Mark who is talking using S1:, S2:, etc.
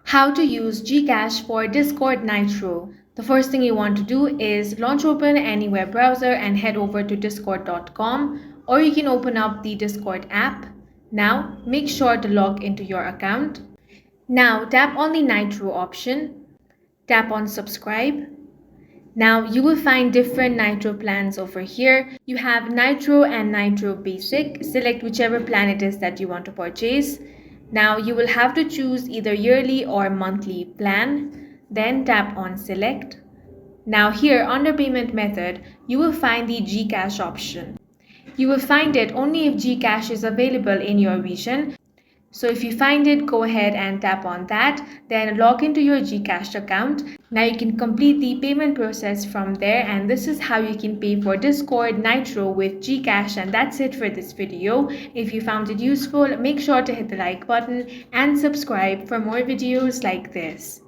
S1: How to use GCash for Discord Nitro. The first thing you want to do is launch open any web browser and head over to discord.com, or you can open up the Discord app. Now make sure to log into your account. Now tap on the Nitro option. Tap on subscribe. Now you will find different Nitro plans over here. You have Nitro and Nitro Basic. Select whichever plan it is that you want to purchase. Now you will have to choose either yearly or monthly plan. Then tap on select. Now here under payment method, you will find the GCash option. You will find it only if GCash is available in your region. So if you find it, go ahead and tap on that, then log into your GCash account. Now you can complete the payment process from there, and this is how you can pay for Discord Nitro with GCash. And that's it for this video. If you found it useful, make sure to hit the like button and subscribe for more videos like this.